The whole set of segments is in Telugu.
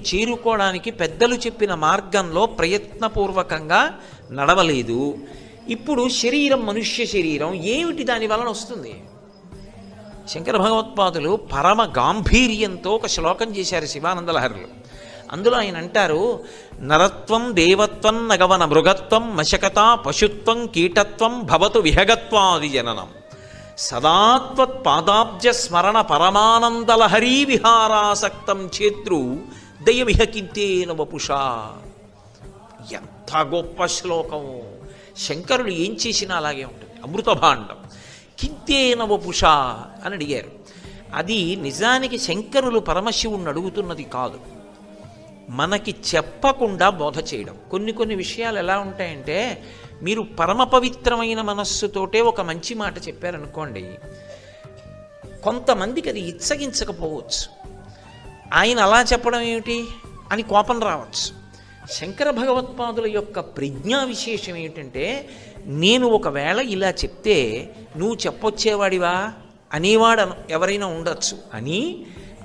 చేరుకోవడానికి పెద్దలు చెప్పిన మార్గంలో ప్రయత్నపూర్వకంగా నడవలేదు. ఇప్పుడు శరీరం మనుష్య శరీరం ఏమిటి దాని వలన వస్తుంది? శంకర భగవత్పాదులు పరమ గాంభీర్యంతో ఒక శ్లోకం చేశారు శివానందలహరిలో. అందులో ఆయన అంటారు, నరత్వం దేవత్వం నగవన మృగత్వం మశకత పశుత్వం కీటత్వం భవతు విహగత్వాది జననం సదాత్వత్ పాదాబ్జ స్మరణ పరమానందలహరీ విహారాసక్తం చేద్రు దయమిహకింతేన వపుషా. ఎంత గొప్ప శ్లోకము! శంకరులు ఏం చేసినా అలాగే ఉంటుంది. అమృత భాండం. కింతేన వపుషా అని అడిగారు. అది నిజానికి శంకరులు పరమశివుణ్ణి అడుగుతున్నది కాదు, మనకి చెప్పకుండా బోధ చేయడం. కొన్ని విషయాలు ఎలా ఉంటాయంటే, మీరు పరమ పవిత్రమైన మనస్సుతోటే ఒక మంచి మాట చెప్పారనుకోండి, కొంతమందికి అది ఇచ్చగించకపోవచ్చు. ఆయన అలా చెప్పడం ఏమిటి అని కోపం రావచ్చు. శంకర భగవత్పాదుల యొక్క ప్రజ్ఞా విశేషం ఏమిటంటే, నేను ఒకవేళ ఇలా చెప్తే నువ్వు చెప్పొచ్చేవాడివా అనేవాడు ఎవరైనా ఉండొచ్చు అని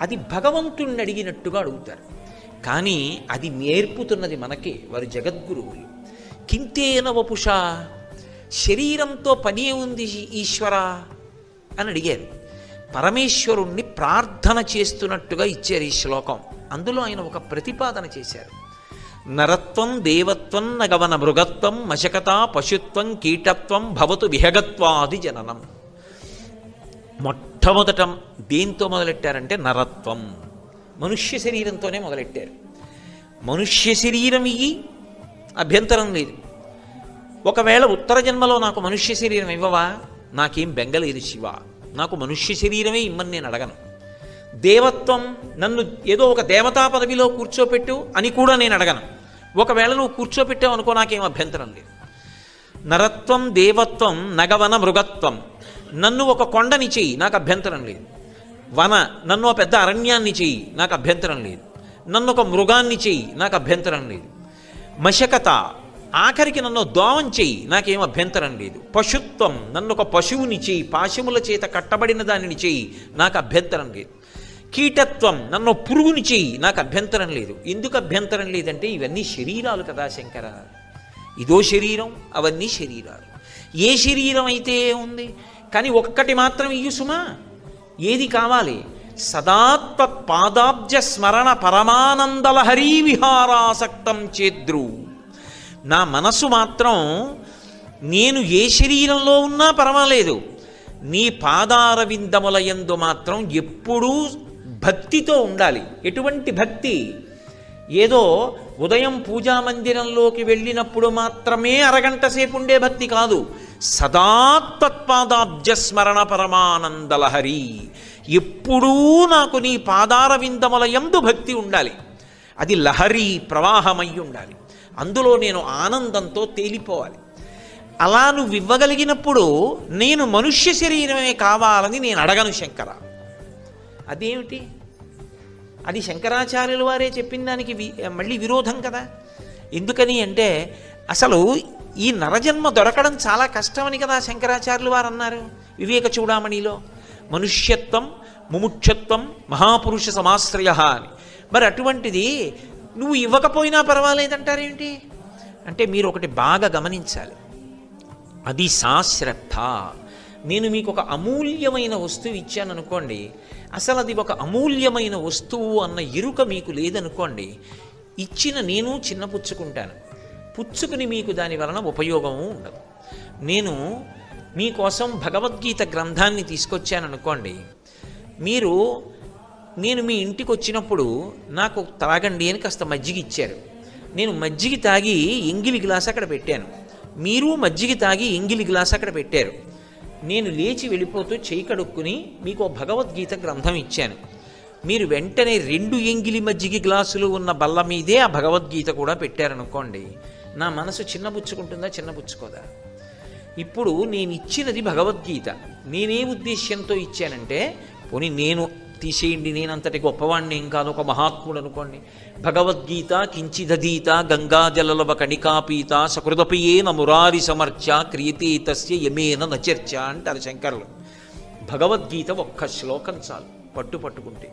అది భగవంతుణ్ణి అడిగినట్టుగా అడుగుతారు. కానీ అది నేర్పుతున్నది మనకే, వారు జగద్గురువులు. కింతేన వపుష, శరీరంతో పని ఉంది ఈశ్వర అని అడిగారు. పరమేశ్వరుణ్ణి ప్రార్థన చేస్తున్నట్టుగా ఇచ్చారు ఈ శ్లోకం. అందులో ఆయన ఒక ప్రతిపాదన చేశారు. నరత్వం దేవత్వం నగవన మృగత్వం మశకత పశుత్వం కీటత్వం భవతు విహగత్వాది జననం. మొట్టమొదట దేంతో మొదలెట్టారంటే నరత్వం, మనుష్య శరీరంతోనే మొదలెట్టారు. మనుష్య శరీరం ఇయ్యి, అభ్యంతరం లేదు. ఒకవేళ ఉత్తర జన్మలో నాకు మనుష్య శరీరం ఇవ్వవా, నాకేం బెంగలేదు శివ, నాకు మనుష్య శరీరమే ఇమ్మని నేను అడగను. దేవత్వం, నన్ను ఏదో ఒక దేవతా పదవిలో కూర్చోపెట్టు అని కూడా నేను అడగను. ఒకవేళ నువ్వు కూర్చోపెట్టావు అనుకో, నాకేం అభ్యంతరం లేదు. నరత్వం దేవత్వం నగవన మృగత్వం, నన్ను ఒక కొండని చెయ్యి, నాకు అభ్యంతరం లేదు. వన, నన్ను ఒక పెద్ద అరణ్యాన్ని చెయ్యి, నాకు అభ్యంతరం లేదు. నన్ను ఒక మృగాన్ని చెయ్యి, నాకు అభ్యంతరం లేదు. మశకత, ఆఖరికి నన్ను దోవం చెయ్యి, నాకేం అభ్యంతరం లేదు. పశుత్వం, నన్ను ఒక పశువుని చెయ్యి, పాశముల చేత కట్టబడిన దానిని చెయ్యి, నాకు అభ్యంతరం లేదు. కీటత్వం, నన్ను పురుగుని చెయ్యి, నాకు అభ్యంతరం లేదు. ఎందుకు అభ్యంతరం లేదంటే ఇవన్నీ శరీరాలు కదా శంకర. ఇదో శరీరం, అవన్నీ శరీరాలు. ఏ శరీరం అయితే ఉంది, కానీ ఒక్కటి మాత్రం ఇయ్యు సుమా. ఏది కావాలి? సదాత్వ పాదాబ్జ స్మరణ పరమానందలహరీ విహారాసక్తం చేద్రు. నా మనసు మాత్రం నేను ఏ శరీరంలో ఉన్నా పర్వాలేదు, నీ పాదారవిందముల యందు మాత్రం ఎప్పుడూ భక్తితో ఉండాలి. ఎటువంటి భక్తి? ఏదో ఉదయం పూజామందిరంలోకి వెళ్ళినప్పుడు మాత్రమే అరగంట సేపు ఉండే భక్తి కాదు. సదాత్పాదాబ్జ స్మరణ పరమానందలహరి, ఎప్పుడూ నాకు నీ పాదారవిందముల యందు భక్తి ఉండాలి. అది లహరి ప్రవాహమై ఉండాలి. అందులో నేను ఆనందంతో తేలిపోవాలి. అలా నువ్వు ఇవ్వగలిగినప్పుడు నేను మనుష్య శరీరమే కావాలని నేను అడగను శంకర. అదేమిటి? అది శంకరాచార్యుల వారే చెప్పిన దానికి మళ్ళీ విరోధం కదా. ఎందుకని అంటే, అసలు ఈ నరజన్మ దొరకడం చాలా కష్టమని కదా శంకరాచార్యులు వారు అన్నారు వివేక చూడామణిలో. మనుష్యత్వం ముముక్షత్వం మహాపురుష సమాశ్రయ అని. మరి అటువంటిది నువ్వు ఇవ్వకపోయినా పర్వాలేదంటారేంటి అంటే, మీరు ఒకటి బాగా గమనించాలి. అది సాశ్రద్ధ. నేను మీకు ఒక అమూల్యమైన వస్తువు ఇచ్చాను అనుకోండి, అసలు అది ఒక అమూల్యమైన వస్తువు అన్న ఎరుక మీకు లేదనుకోండి, ఇచ్చిన నేను చిన్నపుచ్చుకుంటాను, పుచ్చుకుని మీకు దాని వలన ఉపయోగము ఉండదు. నేను మీకోసం భగవద్గీత గ్రంథాన్ని తీసుకొచ్చాననుకోండి, నేను మీ ఇంటికి వచ్చినప్పుడు నాకు తాగండి అని కాస్త మజ్జిగ ఇచ్చారు. నేను మజ్జిగ తాగి ఎంగిలి గ్లాస్ అక్కడ పెట్టాను, మీరు మజ్జిగ తాగి ఎంగిలి గ్లాస్ అక్కడ పెట్టారు. నేను లేచి వెళ్ళిపోతూ చేయి కడుక్కుని మీకు భగవద్గీత గ్రంథం ఇచ్చాను. మీరు వెంటనే 2 ఎంగిలి మజ్జిగ గ్లాసులు ఉన్న బల్ల మీదే ఆ భగవద్గీత కూడా పెట్టారనుకోండి, నా మనసు చిన్నబుచ్చుకుంటుందా, చిన్నబుచ్చుకోదా? ఇప్పుడు నేను ఇచ్చినది భగవద్గీత. నేనే ఉద్దేశ్యంతో ఇచ్చానంటే, పోనీ నేను తీసేయండి, నేనంతటి గొప్పవాణ్ణి ఏం కాదు, ఒక మహాత్ముడు అనుకోండి. భగవద్గీత కించిదధీత గంగాజలలవ కణికాపీత సకృదపియేన మురారి సమర్చ క్రియతే తస్య యమేన నచర్చ అంటారు శంకరులు. భగవద్గీత ఒక్క శ్లోకం చాలు పట్టుకుంటే.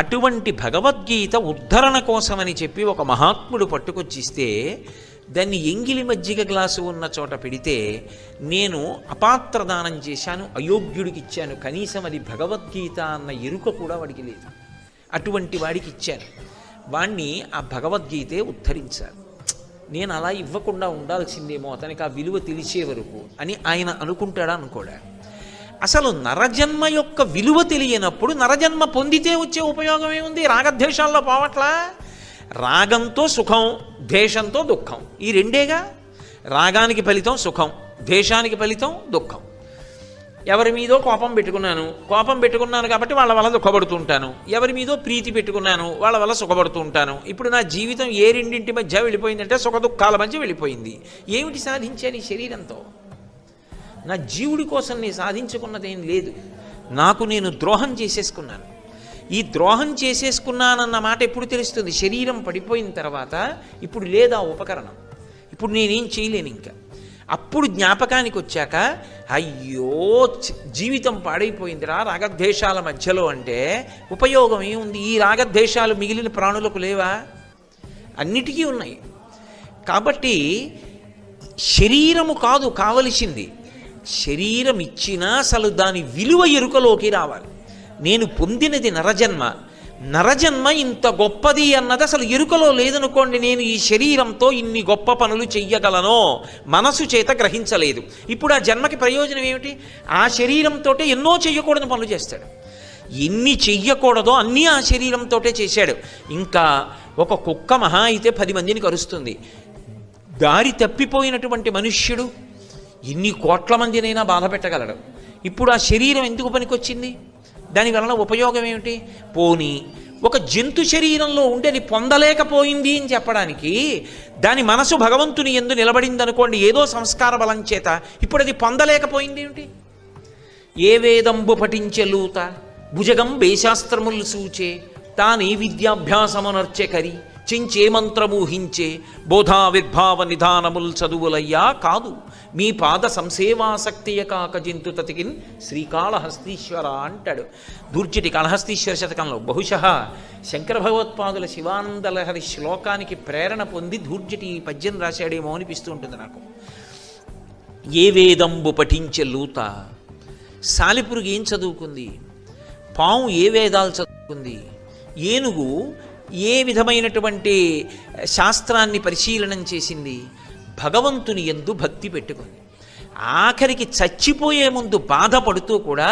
అటువంటి భగవద్గీత ఉద్ధరణ కోసమని చెప్పి ఒక మహాత్ముడు పట్టుకొచ్చిస్తే దాన్ని ఎంగిలి మజ్జిగ గ్లాసు ఉన్న చోట పెడితే నేను అపాత్రదానం చేశాను, అయోగ్యుడికి ఇచ్చాను, కనీసం అది భగవద్గీత అన్న ఎరుక కూడా వాడికి లేదు. అటువంటి వాడికి ఇచ్చాను, వాణ్ణి ఆ భగవద్గీతే ఉద్ధరించాలి. నేను అలా ఇవ్వకుండా ఉండాల్సిందేమో, అతనికి ఆ విలువ తెలిసే వరకు అని ఆయన అనుకుంటాడా అనుకోడా? అసలు నరజన్మ యొక్క విలువ తెలియనప్పుడు నరజన్మ పొందితే వచ్చే ఉపయోగం ఏముంది? రాగద్వేషాల్లో పోవట్లా? రాగంతో సుఖం, ద్వేషంతో దుఃఖం, ఈ రెండేగా. రాగానికి ఫలితం సుఖం, ద్వేషానికి ఫలితం దుఃఖం. ఎవరి మీదో కోపం పెట్టుకున్నాను కాబట్టి వాళ్ళ వల్ల దుఃఖపడుతూ ఉంటాను. ఎవరి మీదో ప్రీతి పెట్టుకున్నాను, వాళ్ళ వల్ల సుఖపడుతూ ఉంటాను. ఇప్పుడు నా జీవితం ఏ రెండింటి మధ్య వెళ్ళిపోయిందంటే సుఖ దుఃఖాల మధ్య వెళ్ళిపోయింది. ఏమిటి సాధించాను ఈ శరీరంతో? నా జీవుడి కోసం నేను సాధించుకున్నదేం లేదు. నాకు నేను ద్రోహం చేసేసుకున్నాను. ఈ ద్రోహం చేసేసుకున్నానన్న మాట ఎప్పుడు తెలుస్తుంది? శరీరం పడిపోయిన తర్వాత. ఇప్పుడు లేదా ఉపకరణం, ఇప్పుడు నేనేం చేయలేను ఇంకా. అప్పుడు జ్ఞాపకానికి వచ్చాక అయ్యో జీవితం పాడైపోయిందిరా రాగద్వేషాల మధ్యలో అంటే ఉపయోగం ఏముంది? ఈ రాగద్వేషాలు మిగిలిన ప్రాణులకు లేవా? అన్నిటికీ ఉన్నాయి. కాబట్టి శరీరము కాదు కావలసింది, శరీరం ఇచ్చినా అసలు దాని విలువ ఎరుకలోకి రావాలి. నేను పొందినది నరజన్మ ఇంత గొప్పది అన్నది అసలు ఎరుకలో లేదనుకోండి. నేను ఈ శరీరంతో ఇన్ని గొప్ప పనులు చెయ్యగలనో మనసు చేత గ్రహించలేదు. ఇప్పుడు ఆ జన్మకి ప్రయోజనం ఏమిటి? ఆ శరీరంతో ఎన్నో చెయ్యకూడని పనులు చేస్తాడు. ఎన్ని చెయ్యకూడదో అన్నీ ఆ శరీరంతో చేశాడు. ఇంకా ఒక కుక్క మహా అయితే 10 మందిని కరుస్తుంది. దారి తప్పిపోయినటువంటి మనుష్యుడు ఎన్ని కోట్ల మందినైనా బాధ పెట్టగలడు. ఇప్పుడు ఆ శరీరం ఎందుకు పనికొచ్చింది? దానివలన ఉపయోగం ఏమిటి? పోనీ ఒక జంతు శరీరంలో ఉండి అది పొందలేకపోయింది అని చెప్పడానికి దాని మనసు భగవంతుని యందు నిలబడింది అనుకోండి, ఏదో సంస్కార బలం చేత. ఇప్పుడు అది పొందలేకపోయింది ఏమిటి? ఏ వేదంబు పఠించెలూత భుజగం వేశాస్త్రములు సూచే తానే విద్యాభ్యాసమునర్చె కరి చించే మంత్రమూహించే బోధా విర్భావ నిధానముల్ చదువులయ్యా కాదు మీ పాద సంసేవాసక్తియ కాక జంతు తతికిన్ శ్రీకాళహస్తీశ్వర అంటాడు దూర్జటి కాళహస్తీశ్వర శతకంలో. బహుశः శంకర భగవత్పాదుల శివానందలహరి శ్లోకానికి ప్రేరణ పొంది దూర్జటి ఈ పద్యం రాశాడేమో అనిపిస్తూ ఉంటుంది నాకు. ఏ వేదంబు పఠించె లూత, సాలిపురుగు ఏం చదువుకుంది? పాము ఏ వేదాలు చదువుకుంది? ఏనుగు ఏ విధమైనటువంటి శాస్త్రాన్ని పరిశీలనం చేసింది? భగవంతుని యందు భక్తి పెట్టుకుంది. ఆఖరికి చచ్చిపోయే ముందు బాధపడుతూ కూడా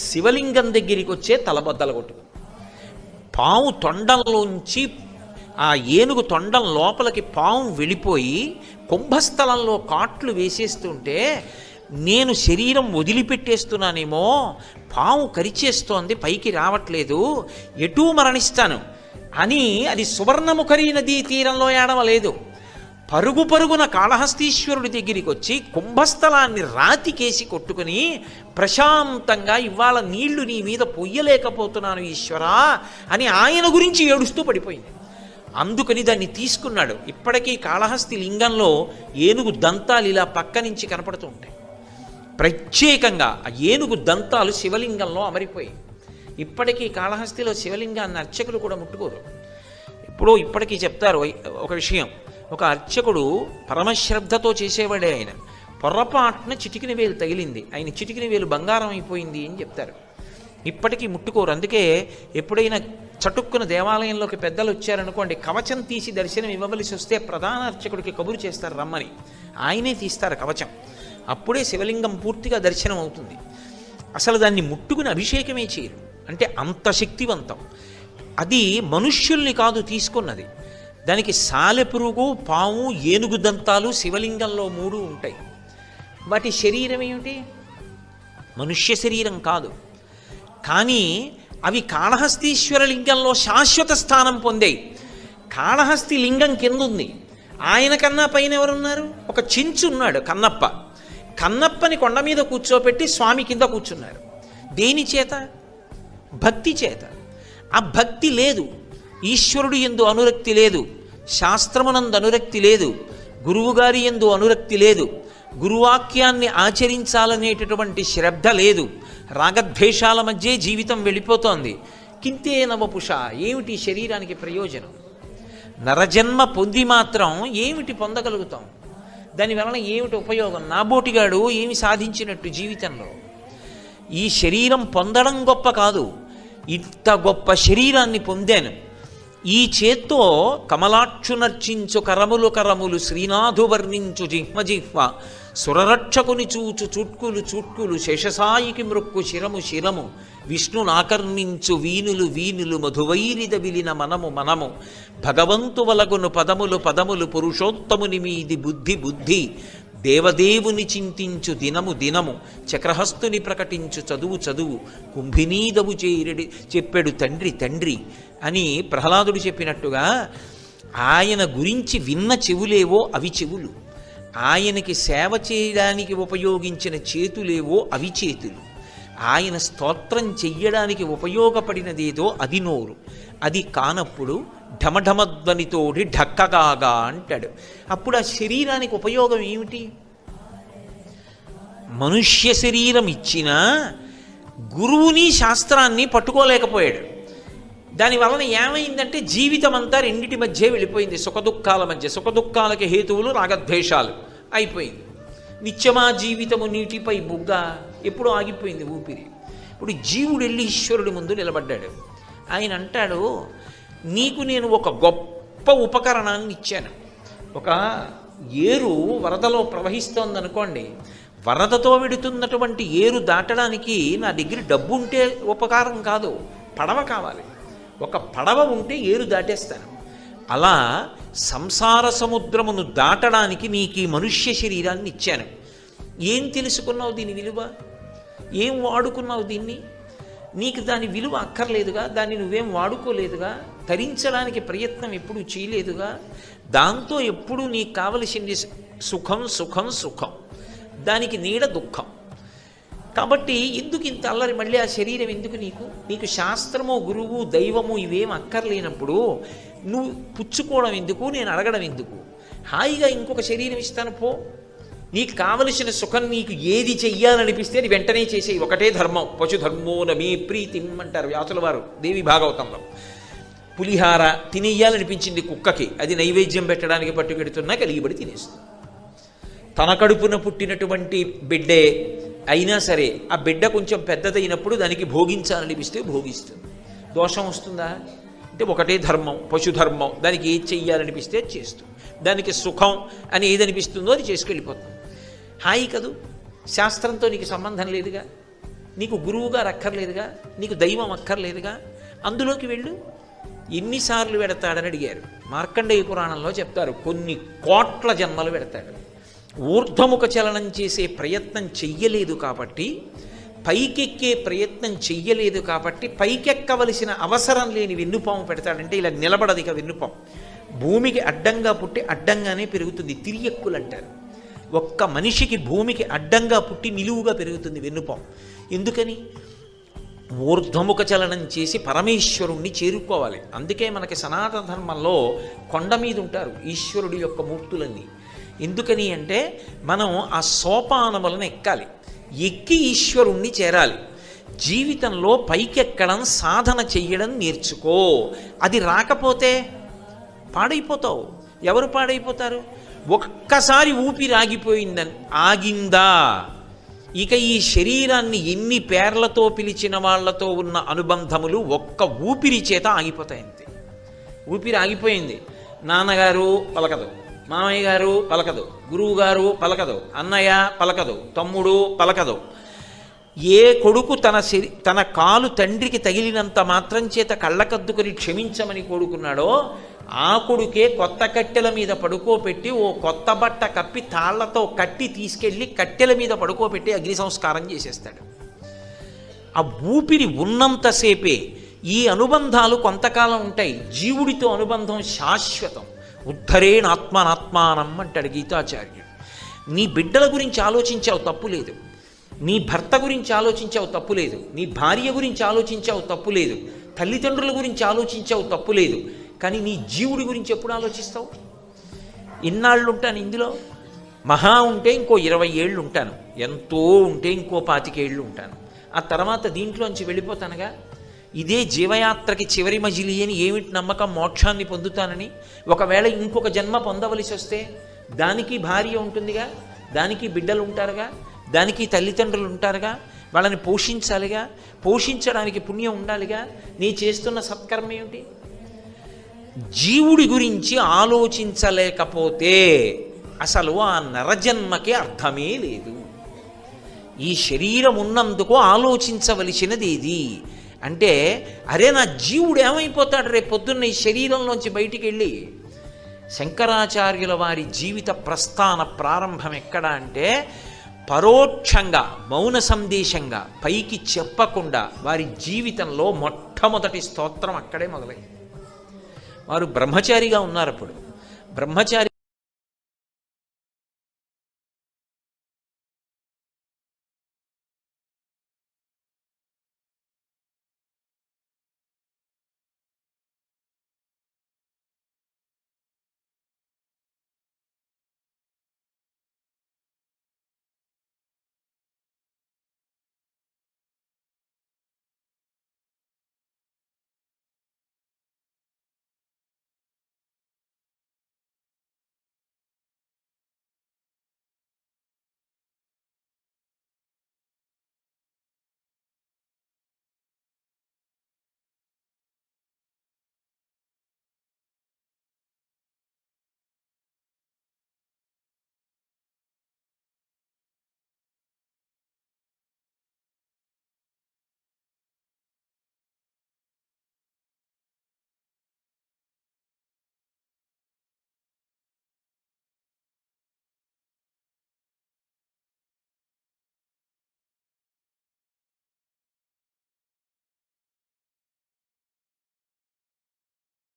శివలింగం దగ్గరికి వచ్చే తలబద్దలు కొట్టుకుంది. పాము తొండంలోంచి ఆ ఏనుగు తొండం లోపలికి పాము వెళ్ళిపోయి కుంభస్థలంలో కాట్లు వేసేస్తుంటే నేను శరీరం వదిలిపెట్టేస్తున్నానేమో, పాము కరిచేస్తోంది, పైకి రావట్లేదు, ఎటూ మరణిస్తాను అని అది సువర్ణముఖరి నదీ తీరంలో ఏడవలేదు. పరుగు పరుగున కాళహస్తీశ్వరుడి దగ్గరికి వచ్చి కుంభస్థలాన్ని రాతికేసి కొట్టుకుని ప్రశాంతంగా ఇవాళ నీళ్లు నీ మీద పొయ్యలేకపోతున్నాను ఈశ్వరా అని ఆయన గురించి ఏడుస్తూ పడిపోయింది. అందుకని దాన్ని తీసుకున్నాడు. ఇప్పటికీ కాళహస్తి లింగంలో ఏనుగు దంతాలు ఇలా పక్క నుంచి కనపడుతూ ఉంటాయి. ప్రత్యేకంగా ఆ ఏనుగు దంతాలు శివలింగంలో అమరిపోయాయి. ఇప్పటికీ కాళహస్తిలో శివలింగాన్ని అర్చకులు కూడా ముట్టుకోరు. ఇప్పటికీ చెప్తారు ఒక విషయం. ఒక అర్చకుడు పరమశ్రద్ధతో చేసేవాడే, ఆయన పొర్రపాటున చిటికిన వేలు తగిలింది, ఆయన చిటికిన వేలు బంగారం అయిపోయింది అని చెప్తారు. ఇప్పటికీ ముట్టుకోరు. అందుకే ఎప్పుడైనా చటుక్కున దేవాలయంలోకి పెద్దలు వచ్చారనుకోండి, కవచం తీసి దర్శనం ఇవ్వవలసి వస్తే ప్రధాన అర్చకుడికి కబురు చేస్తారు రమ్మని. ఆయనే తీస్తారు కవచం. అప్పుడే శివలింగం పూర్తిగా దర్శనం అవుతుంది. అసలు దాన్ని ముట్టుకుని అభిషేకమే చేయరు. అంటే అంత శక్తివంతం. అది మనుష్యుల్ని కాదు తీసుకున్నది. దానికి సాలెపురుగు, పాము, ఏనుగు దంతాలు శివలింగంలో 3 ఉంటాయి. వాటి శరీరం ఏమిటి? మనుష్య శరీరం కాదు. కానీ అవి కాళహస్తీశ్వర లింగంలో శాశ్వత స్థానం పొందాయి. కాళహస్తి లింగం కింద ఉంది. ఆయన కన్నా పైన ఎవరున్నారు? ఒక చించు ఉన్నాడు, కన్నప్ప. కన్నప్పని కొండ మీద కూర్చోపెట్టి స్వామి కింద కూర్చున్నారు. దేని చేత? భక్తి చేత. ఆ భక్తి లేదు, ఈశ్వరుడు యందు అనురక్తి లేదు, శాస్త్రమునందు అనురక్తి లేదు, గురువుగారి యందు అనురక్తి లేదు, గురువాక్యాన్ని ఆచరించాలనేటటువంటి శ్రద్ధ లేదు. రాగద్వేషాల మధ్య జీవితం వెళ్ళిపోతోంది. కింతే నవపుష, ఏమిటి శరీరానికి ప్రయోజనం? నరజన్మ పొంది మాత్రం ఏమిటి పొందగలుగుతాం? దానివలన ఏమిటి ఉపయోగం? నాబోటిగాడు ఏమి సాధించినట్టు జీవితంలో? ఈ శరీరం పొందడం గొప్ప కాదు, ఇంత గొప్ప శరీరాన్ని పొందాను. ఈ చేత్తో కమలాక్షునర్చించు కరములు కరములు, శ్రీనాథు వర్ణించు జిహ్మ జిహ్వ, సురరక్షకుని చూచు చుట్కులు చుట్కులు, శేషసాయికి మృక్కు శిరము శిరము, విష్ణునాకర్ణించు వీనులు వీనులు, మధువైరిద విలిన మనము మనము, భగవంతు వలగును పదములు పదములు, పురుషోత్తముని మీది బుద్ధి బుద్ధి, దేవదేవుని చింతించు దినము దినము, చక్రహస్తుని ప్రకటించు చదువు చదువు, కుంభినీదవు చేరడి చెప్పాడు తండ్రి తండ్రి అని ప్రహ్లాదుడు చెప్పినట్టుగా ఆయన గురించి విన్న చెవులేవో అవి చెవులు, ఆయనకి సేవ చేయడానికి ఉపయోగించిన చేతులేవో అవి చేతులు, ఆయన స్తోత్రం చెయ్యడానికి ఉపయోగపడినదేదో అది నోరు. అది కానప్పుడు ఢమఢమధ్వనితోటి ఢక్కగాగా అంటాడు. అప్పుడు ఆ శరీరానికి ఉపయోగం ఏమిటి? మనుష్య శరీరం ఇచ్చినా గురువుని శాస్త్రాన్ని పట్టుకోలేకపోయాడు. దానివలన ఏమైందంటే జీవితం అంతా రెండిటి మధ్య వెళ్ళిపోయింది, సుఖదుఖాల మధ్య. సుఖదుఖాలకి హేతువులు రాగద్వేషాలు అయిపోయింది. నిత్యమా జీవితము నీటిపై బుగ్గ, ఎప్పుడూ ఆగిపోయింది ఊపిరి. ఇప్పుడు జీవుడు వెళ్ళి ఈశ్వరుడి ముందు నిలబడ్డాడు. ఆయన అంటాడు, నీకు నేను ఒక గొప్ప ఉపకరణాన్ని ఇచ్చాను. ఒక ఏరు వరదలో ప్రవహిస్తోందనుకోండి, వరదతో వెడుతున్నటువంటి ఏరు దాటడానికి నా దగ్గర డబ్బు ఉంటే ఉపకారం కాదు, పడవ కావాలి. ఒక పడవ ఉంటే ఏరు దాటేస్తాను. అలా సంసార సముద్రమును దాటడానికి నీకు ఈ మనుష్య శరీరాన్ని ఇచ్చాను. ఏం తెలుసుకున్నావు దీని విలువ? ఏం వాడుకున్నావు దీన్ని? నీకు దాని విలువ అక్కర్లేదుగా, దాన్ని నువ్వేం వాడుకోలేదుగా, తరించడానికి ప్రయత్నం ఎప్పుడూ చేయలేదుగా. దాంతో ఎప్పుడు నీకు కావలసింది సుఖం సుఖం సుఖం, దానికి నీడ దుఃఖం. కాబట్టి ఎందుకు ఇంత అల్లరి? మళ్ళీ ఆ శరీరం ఎందుకు నీకు? నీకు శాస్త్రము గురువు దైవము ఇవేం అక్కర్లేనప్పుడు నువ్వు పుచ్చుకోవడం ఎందుకు? నేను అడగడం ఎందుకు? హాయిగా ఇంకొక శరీరం ఇస్తాను పో. నీకు కావలసిన సుఖం నీకు ఏది చెయ్యాలనిపిస్తే అది వెంటనే చేసేయి. ఒకటే ధర్మం, పశుధర్మో నమే ప్రీతిం అంటారు వ్యాసుల వారు దేవి భాగవతంలో. పులిహార తినేయాలనిపించింది కుక్కకి, అది నైవేద్యం పెట్టడానికి పట్టుకెడుతున్నా కలిగిబడి తినేస్తుంది. తన కడుపున పుట్టినటువంటి బిడ్డే అయినా సరే ఆ బిడ్డ కొంచెం పెద్దదైనప్పుడు దానికి భోగించాలనిపిస్తే భోగిస్తుంది. దోషం వస్తుందా? అంటే ఒకటే ధర్మం, పశుధర్మం, దానికి ఏది చెయ్యాలనిపిస్తే అది చేస్తుంది. దానికి సుఖం అని ఏదనిపిస్తుందో అది చేసుకెళ్ళిపోతుంది. హాయి కదూ. శాస్త్రంతో నీకు సంబంధం లేదుగా, నీకు గురువుగారు అక్కర్లేదుగా, నీకు దైవం అక్కర్లేదుగా, అందులోకి వెళ్ళు. ఎన్నిసార్లు పెడతాడని అడిగారు. మార్కండేయ పురాణంలో చెప్తారు, కొన్ని కోట్ల జన్మలు పెడతాడు. ఊర్ధ్వముఖ చలనం చేసే ప్రయత్నం చెయ్యలేదు కాబట్టి, పైకెక్కే ప్రయత్నం చెయ్యలేదు కాబట్టి, పైకెక్కవలసిన అవసరం లేని వెన్నుపాము పెడతాడంటే ఇలా నిలబడదు. ఇక వెన్నుపాము భూమికి అడ్డంగా పుట్టి అడ్డంగానే పెరుగుతుంది, తిరియక్కులు అంటారు. ఒక్క మనిషికి భూమికి అడ్డంగా పుట్టి నిలువుగా పెరుగుతుంది వెన్నుపాము. ఎందుకని? ఊర్ధ్వముఖ చలనం చేసి పరమేశ్వరుణ్ణి చేరుకోవాలి. అందుకే మనకి సనాతన ధర్మంలో కొండ మీద ఉంటారు ఈశ్వరుడి యొక్క మూర్తులన్నీ. ఎందుకని అంటే మనం ఆ సోపానములను ఎక్కాలి, ఎక్కి ఈశ్వరుణ్ణి చేరాలి. జీవితంలో పైకెక్కడం, సాధన చెయ్యడం నేర్చుకో. అది రాకపోతే పాడైపోతావు. ఎవరు పాడైపోతారు? ఒక్కసారి ఊపిరి ఆగిపోయిందని ఆగిందా, ఇక ఈ శరీరాన్ని ఎన్ని పేర్లతో పిలిచిన వాళ్లతో ఉన్న అనుబంధములు ఒక్క ఊపిరి చేత ఆగిపోతాయి. అంతే. ఊపిరి ఆగిపోయింది, నాన్నగారు పలకదు, మామయ్య గారు పలకదు, గురువు గారు పలకదు, అన్నయ్య పలకదు, తమ్ముడు పలకదు. ఏ కొడుకు తన కాలు తండ్రికి తగిలినంత మాత్రం చేత కళ్ళకద్దుకొని క్షమించమని కోరుకున్నాడో ఆ కొడుకే కొత్త కట్టెల మీద పడుకోబెట్టి ఓ కొత్త బట్ట కప్పి తాళ్లతో కట్టి తీసుకెళ్ళి కట్టెల మీద పడుకోబెట్టి అగ్ని సంస్కారం చేసేస్తాడు. ఆ ఊపిరి ఉన్నంతసేపే ఈ అనుబంధాలు కొంతకాలం ఉంటాయి. జీవుడితో అనుబంధం శాశ్వతం. ఉద్ధరేణాత్మనాత్మానం అంటాడు గీతాచార్యుడు. నీ బిడ్డల గురించి ఆలోచించావు తప్పులేదు, నీ భర్త గురించి ఆలోచించావు తప్పులేదు, నీ భార్య గురించి ఆలోచించావు తప్పులేదు, తల్లిదండ్రుల గురించి ఆలోచించావు తప్పులేదు. కానీ నీ జీవుడి గురించి ఎప్పుడు ఆలోచిస్తావు? ఇన్నాళ్ళు ఉంటాను ఇందులో, మహా ఉంటే ఇంకో 20 ఏళ్ళు ఉంటాను, ఎంతో ఉంటే ఇంకో 25 ఏళ్ళు ఉంటాను, ఆ తర్వాత దీంట్లోంచి వెళ్ళిపోతానుగా. ఇదే జీవయాత్రకి చివరి మజిలీ అని ఏమిటి నమ్మకం? మోక్షాన్ని పొందుతానని. ఒకవేళ ఇంకొక జన్మ పొందవలసి వస్తే దానికి భార్య ఉంటుందిగా, దానికి బిడ్డలు ఉంటారుగా, దానికి తల్లిదండ్రులు ఉంటారుగా, వాళ్ళని పోషించాలిగా, పోషించడానికి పుణ్యం ఉండాలిగా. నీ చేస్తున్న సత్కర్మ ఏమిటి? జీవుడి గురించి ఆలోచించలేకపోతే అసలు ఆ నరజన్మకి అర్థమే లేదు. ఈ శరీరం ఉన్నందుకు ఆలోచించవలసినది ఇది. అంటే అరే నా జీవుడు ఏమైపోతాడు రేపు పొద్దున్న ఈ శరీరంలోంచి బయటికి వెళ్ళి? శంకరాచార్యుల వారి జీవిత ప్రస్థాన ప్రారంభం ఎక్కడ అంటే పరోక్షంగా మౌన సందేశంగా పైకి చెప్పకుండా వారి జీవితంలో మొట్టమొదటి స్తోత్రం అక్కడే మొదలైంది. వారు బ్రహ్మచారిగా ఉన్నారు. అప్పుడు బ్రహ్మచారి